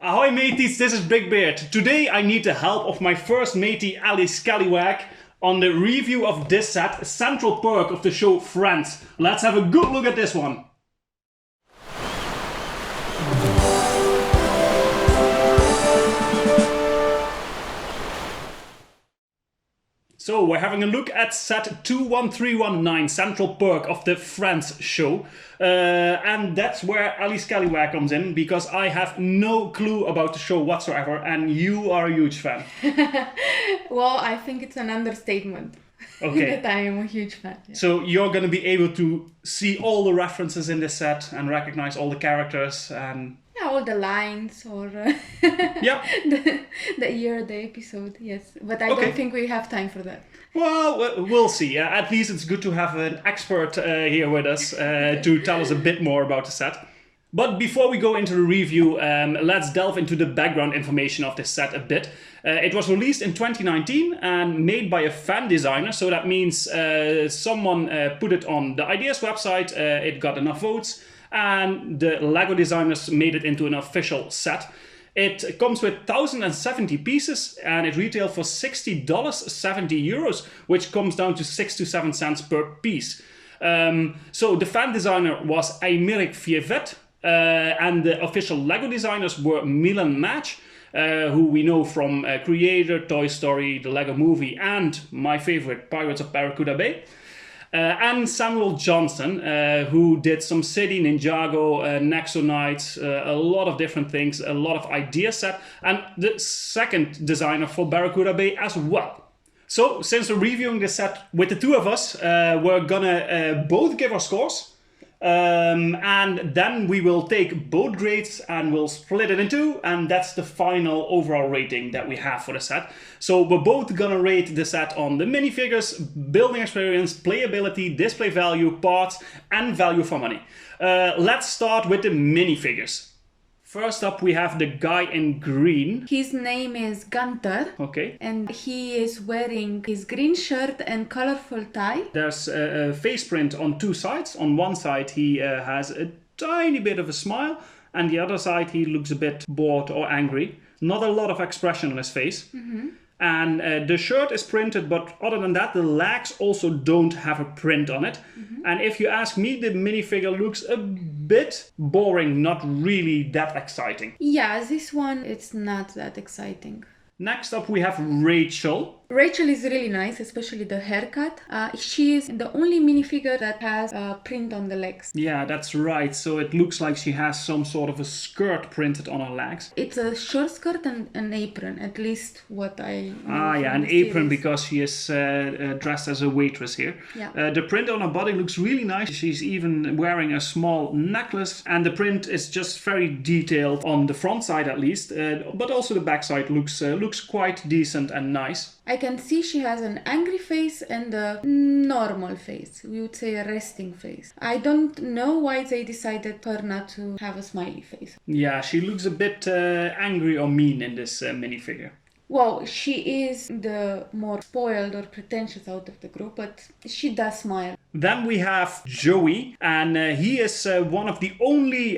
Ahoy mateys, this is BrickBeard. Today I need the help of my first matey Ally Scallywag on the review of this set, Central Perk of the show Friends. Let's have a good look at this one. So we're having a look at set 21319, Central Perk of the Friends show. And that's where Ally Scallywag comes in, because I have no clue about the show whatsoever, and you are a huge fan. Well, I think it's an understatement. Okay. That I am a huge fan. Yeah. So you're going to be able to see all the references in this set and recognize all the characters and... Yeah, all the lines or Yep. the year, the episode, yes. But I don't think we have time for that. Well, we'll see. At least it's good to have an expert here with us to tell us a bit more about the set. But before we go into the review, let's delve into the background information of this set a bit. It was released in 2019 and made by a fan designer, so that means someone put it on the Ideas website, it got enough votes, and the Lego designers made it into an official set. It comes with 1,070 pieces and it retailed for $60, 70 euros, which comes down to 6 to 7 cents per piece. So the fan designer was Aymeric Vievet, and the official Lego designers were Milan Match, who we know from Creator, Toy Story, the Lego Movie, and my favorite, Pirates of Barracuda Bay. And Samuel Johnson, who did some City, Ninjago, Nexo Knights, a lot of different things, a lot of idea set, and the second designer for Barracuda Bay as well. So, since we're reviewing this set with the two of us, we're gonna both give our scores. And then we will take both grades and we'll split it in two, and that's the final overall rating that we have for the set. So we're both gonna rate the set on the minifigures, building experience, playability, display value, parts, and value for money. Let's start with the minifigures. First up, we have the guy in green. His name is Gunther. Okay. And he is wearing his green shirt and colorful tie. There's a face print on two sides. On one side, he has a tiny bit of a smile, and the other side, he looks a bit bored or angry. Not a lot of expression on his face. Mm-hmm. And the shirt is printed, but other than that, the legs also don't have a print on it. Mm-hmm. And if you ask me, the minifigure looks a bit boring, not really that exciting. Yeah, this one, it's not that exciting. Next up, we have Rachel. Rachel is really nice, especially the haircut. She is the only minifigure that has a print on the legs. Yeah, that's right. So it looks like she has some sort of a skirt printed on her legs. It's a short skirt and an apron, at least what I know. Yeah, an apron because she is dressed as a waitress here. Yeah. The print on her body looks really nice. She's even wearing a small necklace, and the print is just very detailed on the front side at least, but also the back side looks quite decent and nice. I can see she has an angry face and a normal face. We would say a resting face. I don't know why they decided her not to have a smiley face. Yeah, she looks a bit angry or mean in this minifigure. Well, she is the more spoiled or pretentious out of the group, but she does smile. Then we have Joey, and he is one of the only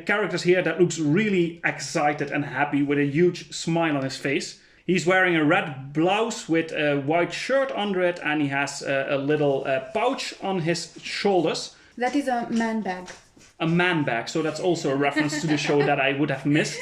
characters here that looks really excited and happy with a huge smile on his face. He's wearing a red blouse with a white shirt under it, and he has a little pouch on his shoulders. That is a man bag. A man bag, so that's also a reference to the show that I would have missed.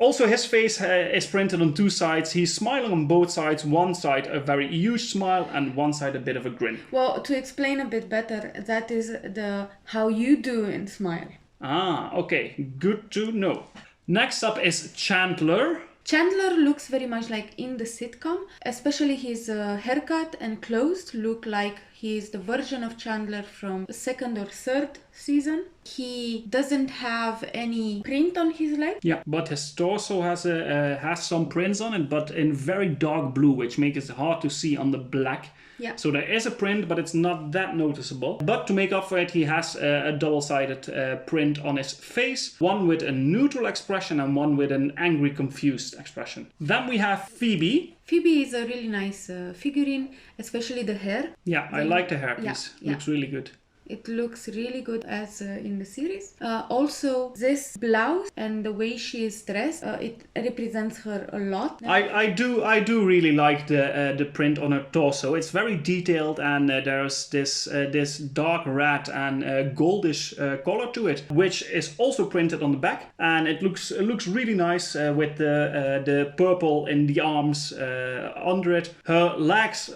Also, his face is printed on two sides. He's smiling on both sides. One side a very huge smile, and one side a bit of a grin. Well, to explain a bit better, that is the how you do in smile. Ah, okay, good to know. Next up is Chandler. Chandler looks very much like in the sitcom, especially his haircut and clothes look like he is the version of Chandler from the second or third season. He doesn't have any print on his leg. Yeah, but his torso has some prints on it, but in very dark blue, which makes it hard to see on the black. Yeah. So there is a print, but it's not that noticeable. But to make up for it, he has a double-sided print on his face. One with a neutral expression and one with an angry, confused expression. Then we have Phoebe. Phoebe is a really nice figurine, especially the hair. Yeah, I like the hairpiece. Yeah. Looks really good. It looks really good as in the series. Also, this blouse and the way she is dressed, it represents her a lot. I do really like the print on her torso. It's very detailed, and there's this dark red and goldish color to it, which is also printed on the back, and it looks really nice with the purple in the arms under it. Her legs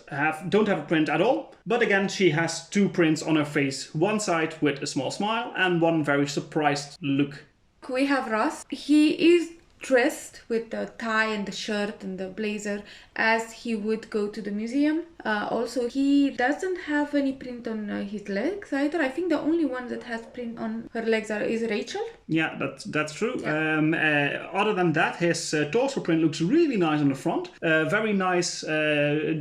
don't have a print at all, but again she has two prints on her face. One side with a small smile and one very surprised look. We have Ross. He is dressed with the tie and the shirt and the blazer as he would go to the museum. Also, he doesn't have any print on his legs either. I think the only one that has print on her legs is Rachel. Yeah, that's true. Yeah. Other than that, his torso print looks really nice on the front. Very nice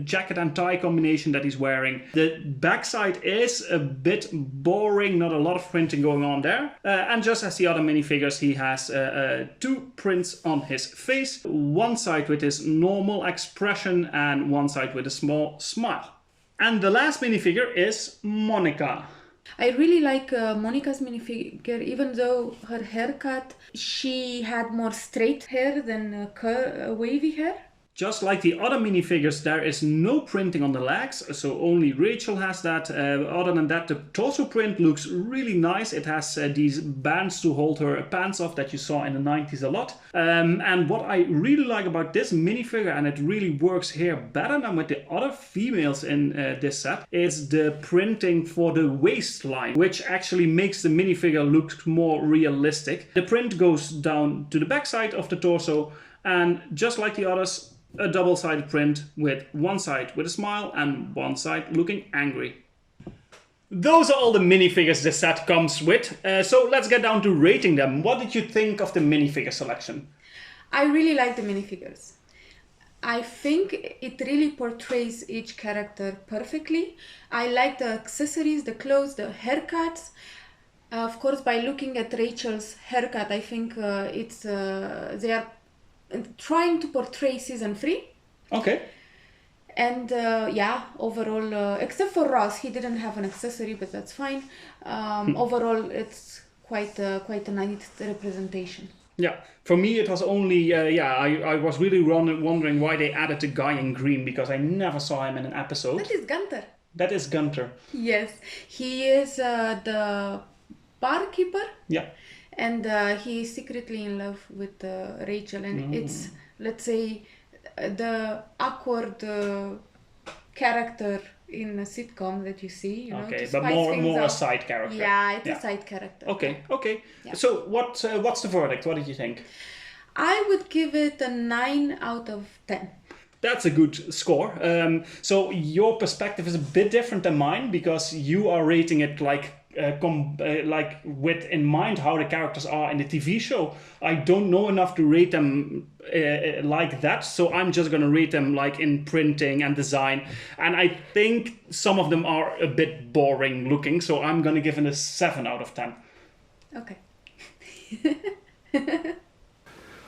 jacket and tie combination that he's wearing. The backside is a bit boring, not a lot of printing going on there. And just as the other minifigures, he has two prints on his face. One side with his normal expression and one side with a small smile. And the last minifigure is Monica. I really like Monica's minifigure, even though her haircut, she had more straight hair than wavy hair. Just like the other minifigures, there is no printing on the legs, so only Rachel has that. Other than that, the torso print looks really nice. It has these bands to hold her pants off that you saw in the 90s a lot. And what I really like about this minifigure, and it really works here better than with the other females in this set, is the printing for the waistline, which actually makes the minifigure look more realistic. The print goes down to the backside of the torso, and just like the others, a double-sided print with one side with a smile and one side looking angry. Those are all the minifigures this set comes with. So let's get down to rating them. What did you think of the minifigure selection? I really like the minifigures. I think it really portrays each character perfectly. I like the accessories, the clothes, the haircuts. Of course, by looking at Rachel's haircut, I think they are trying to portray season 3. Okay. And overall, except for Ross, he didn't have an accessory, but that's fine. Overall, it's quite a nice representation. Yeah, for me it was only, I was really wondering why they added the guy in green, because I never saw him in an episode. That is Gunther. That is Gunther. Yes, he is the barkeeper. Yeah. And he is secretly in love with Rachel, and it's, let's say, the awkward character in a sitcom that you see. Okay, but more a side character. Yeah, it's a side character. Okay. Yeah. So what's the verdict? What did you think? I would give it a 9 out of 10. That's a good score. So your perspective is a bit different than mine, because you are rating it like with in mind how the characters are in the TV show. I don't know enough to rate them like that, so I'm just gonna rate them like in printing and design. And I think some of them are a bit boring looking, so I'm gonna give it a 7 out of 10. Okay.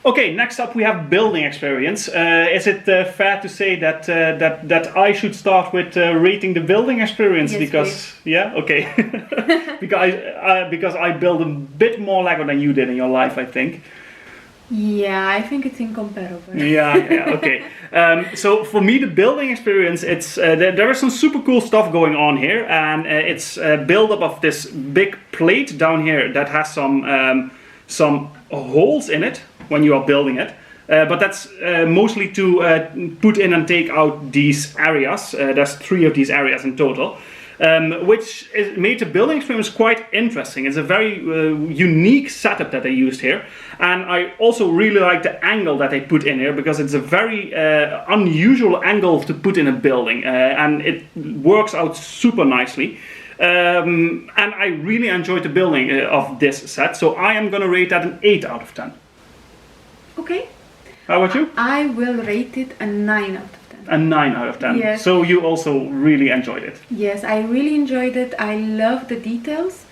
Okay, next up we have building experience. Is it fair to say that I should start with rating the building experience? Yes, because please. Yeah, okay. because I build a bit more Lego than you did in your life, I think. Yeah, I think it's incomparable. Yeah, okay. So for me, the building experience, it's there is some super cool stuff going on here, and it's a build-up of this big plate down here that has some holes in it when you are building it, but that's mostly to put in and take out these areas. There's 3 of these areas in total, which made the building experience quite interesting. It's a very unique setup that they used here, and I also really like the angle that they put in here, because it's a very unusual angle to put in a building, and it works out super nicely. And I really enjoyed the building of this set, so I am gonna rate that an 8 out of 10. Okay. How about you? I will rate it a 9 out of 10. A 9 out of 10. Yes. So you also really enjoyed it. Yes, I really enjoyed it. I love the details,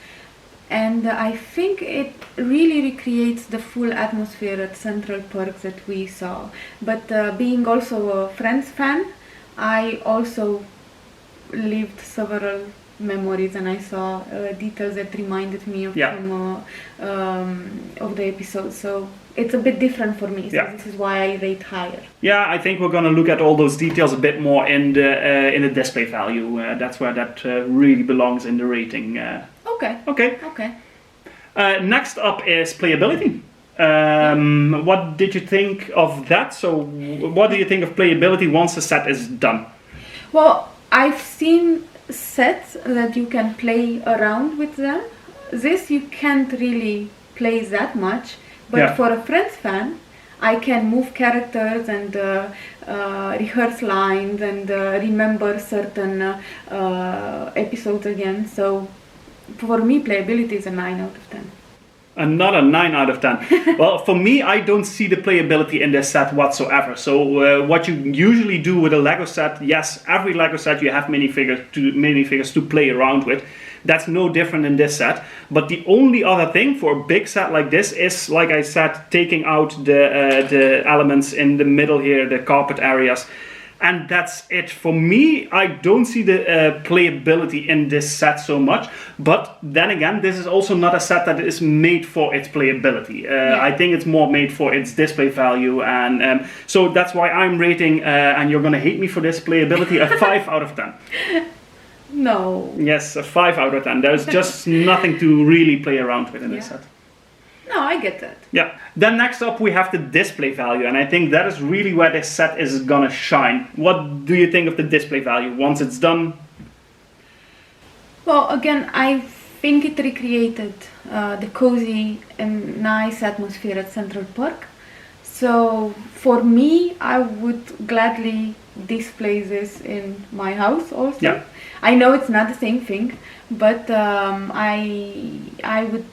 and I think it really recreates the full atmosphere at Central Perk that we saw. But being also a Friends fan, I also lived several memories, and I saw details that reminded me of of the episode. So it's a bit different for me. So this is why I rate higher. Yeah, I think we're going to look at all those details a bit more in the display value. That's where that really belongs in the rating. Okay. Next up is playability. What did you think of that? So what do you think of playability once the set is done? Well, I've seen sets that you can play around with them. This you can't really play that much, but for a Friends fan, I can move characters and rehearse lines and remember certain episodes again. So for me, playability is a 9 out of 10. Another 9 out of 10. Well, for me, I don't see the playability in this set whatsoever. So what you usually do with a Lego set, yes, every Lego set you have minifigures to play around with. That's no different in this set. But the only other thing for a big set like this is, like I said, taking out the elements in the middle here, the carpet areas. And that's it. For me, I don't see the playability in this set so much. But then again, this is also not a set that is made for its playability. I think it's more made for its display value. And so that's why I'm rating, and you're going to hate me for this, playability, a 5 out of 10. No. Yes, a 5 out of 10. There's just nothing to really play around with in this set. No, I get that. Yeah. Then next up we have the display value, and I think that is really where this set is gonna shine. What do you think of the display value once it's done? Well, again, I think it recreated the cozy and nice atmosphere at Central Perk. So for me, I would gladly display this in my house also. Yeah. I know it's not the same thing, but I would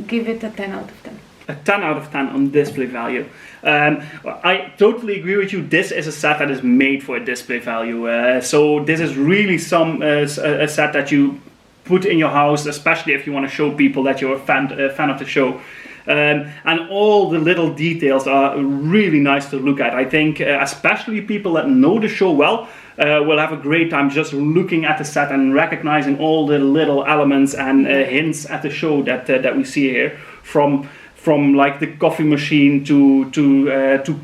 give it a 10 out of 10. A 10 out of 10 on display value. I totally agree with you. This is a set that is made for a display value. So this is really a set that you put in your house, especially if you want to show people that you're a fan of the show. And all the little details are really nice to look at. I think especially people that know the show well will have a great time just looking at the set and recognizing all the little elements and hints at the show that we see here, from like the coffee machine to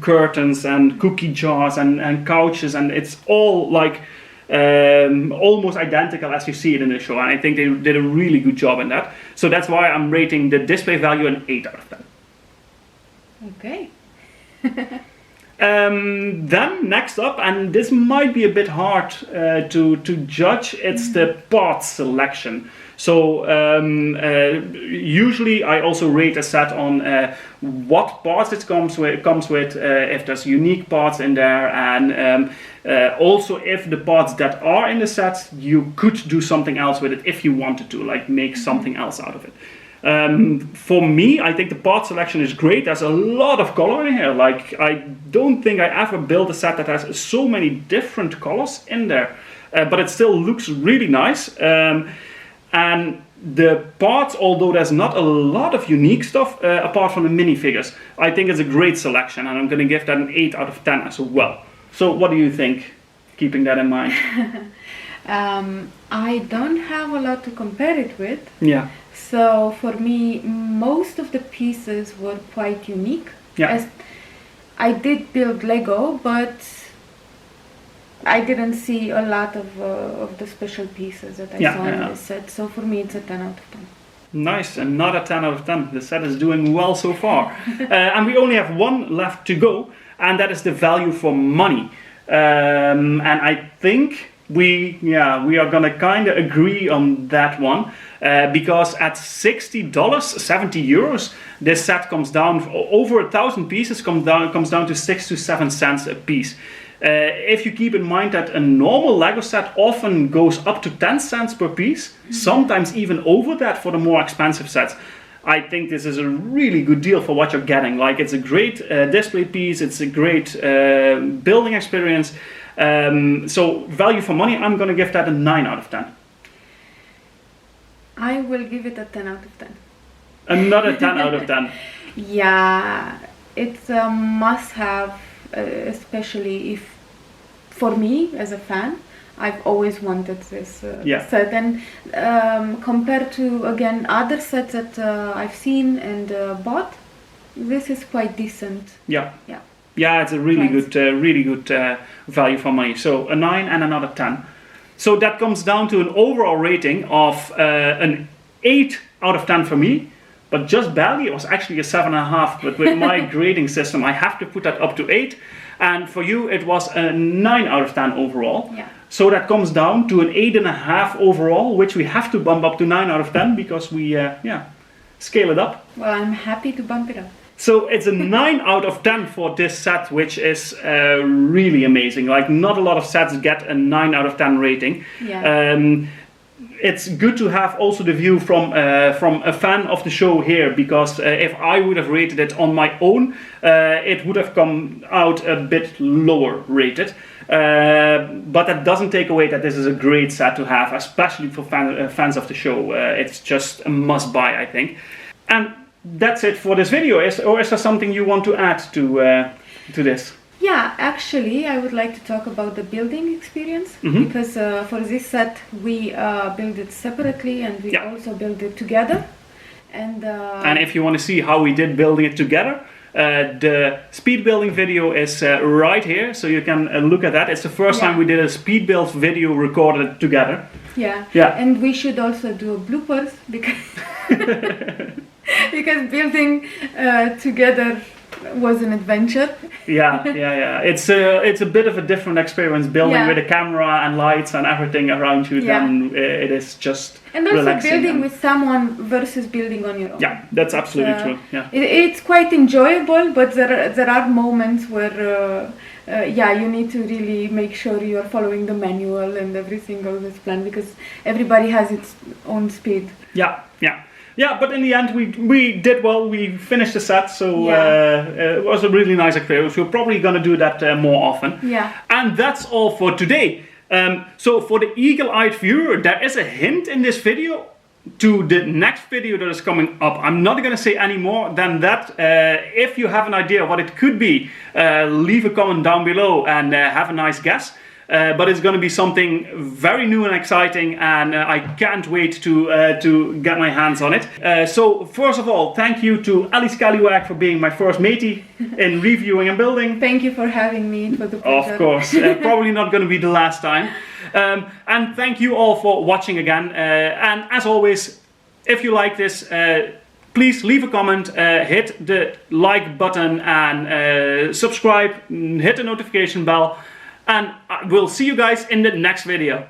curtains and cookie jars and couches, and it's all like almost identical as you see it in the show, and I think they did a really good job in that. So that's why I'm rating the display value an 8 out of 10. Okay. Then next up, and this might be a bit hard to judge, it's the parts selection. So usually I also rate a set on what parts it comes with, if there's unique parts in there, and also if the parts that are in the set, you could do something else with it if you wanted to, like make something else out of it. For me, I think the part selection is great. There's a lot of color in here. Like, I don't think I ever built a set that has so many different colors in there, but it still looks really nice. And the parts, although there's not a lot of unique stuff apart from the minifigures, I think it's a great selection, and I'm going to give that an 8 out of 10 as well. So what do you think, keeping that in mind? I don't have a lot to compare it with. Yeah. So for me, most of the pieces were quite unique. Yeah. As I did build Lego, but I didn't see a lot of the special pieces that I saw in this set. So for me, it's a 10 out of 10. Nice, another 10 out of 10. The set is doing well so far. And we only have one left to go, and that is the value for money. And I think we are gonna kind of agree on that one, because at $60, 70 euros, this set comes down over 1,000 pieces, comes down to 6 to 7 cents a piece. If you keep in mind that a normal Lego set often goes up to 10 cents per piece, sometimes even over that for the more expensive sets, I think this is a really good deal for what you're getting. Like, it's a great display piece, it's a great building experience. So value for money, I'm going to give that a 9 out of 10. I will give it a 10 out of 10. Another 10 out of 10. Yeah, it's a must-have, especially if, for me as a fan, I've always wanted this Yeah. set, and compared to again other sets that I've seen and bought, this is quite decent. Yeah. Yeah. Yeah, it's a really Right. good value for money. So a 9 and another 10. So that comes down to an overall rating of an 8 out of 10 for me, but just barely. It was actually a 7.5. But with my grading system, I have to put that up to 8. And for you, it was a 9 out of 10 overall. Yeah. So that comes down to an 8.5 overall, which we have to bump up to 9 out of 10 because we scale it up. Well, I'm happy to bump it up. So it's a 9 out of 10 for this set, which is really amazing. Like, not a lot of sets get a 9 out of 10 rating. Yeah. It's good to have also the view from a fan of the show here, because if I would have rated it on my own, it would have come out a bit lower rated. But that doesn't take away that this is a great set to have, especially for fans of the show. It's just a must buy, I think. And that's it for this video. Or is there something you want to add to this? Yeah, actually, I would like to talk about the building experience, because for this set we build it separately and we also build it together. And if you want to see how we did building it together, the speed building video is right here, so you can look at that. It's the first time we did a speed build video recorded together. Yeah. Yeah. And we should also do a bloopers because because building together was an adventure. Yeah. It's a bit of a different experience building with a camera and lights and everything around you than it is just and also relaxing building with someone versus building on your own. Yeah, that's absolutely true. Yeah. It's quite enjoyable, but there are moments where you need to really make sure you are following the manual and everything goes as planned, because everybody has its own speed. Yeah, but in the end we did well. We finished the set, so it was a really nice experience. We're probably going to do that more often. Yeah. And that's all for today. So for the eagle-eyed viewer, there is a hint in this video to the next video that is coming up. I'm not going to say any more than that. If you have an idea what it could be, leave a comment down below and have a nice guess. But it's going to be something very new and exciting, and I can't wait to get my hands on it. So first of all, thank you to Ally Scallywag for being my first matey in reviewing and building. Thank you for having me. It was a pleasure. Of course, probably not going to be the last time. And thank you all for watching again. And as always, if you like this, please leave a comment, hit the like button and subscribe, hit the notification bell. And we'll see you guys in the next video.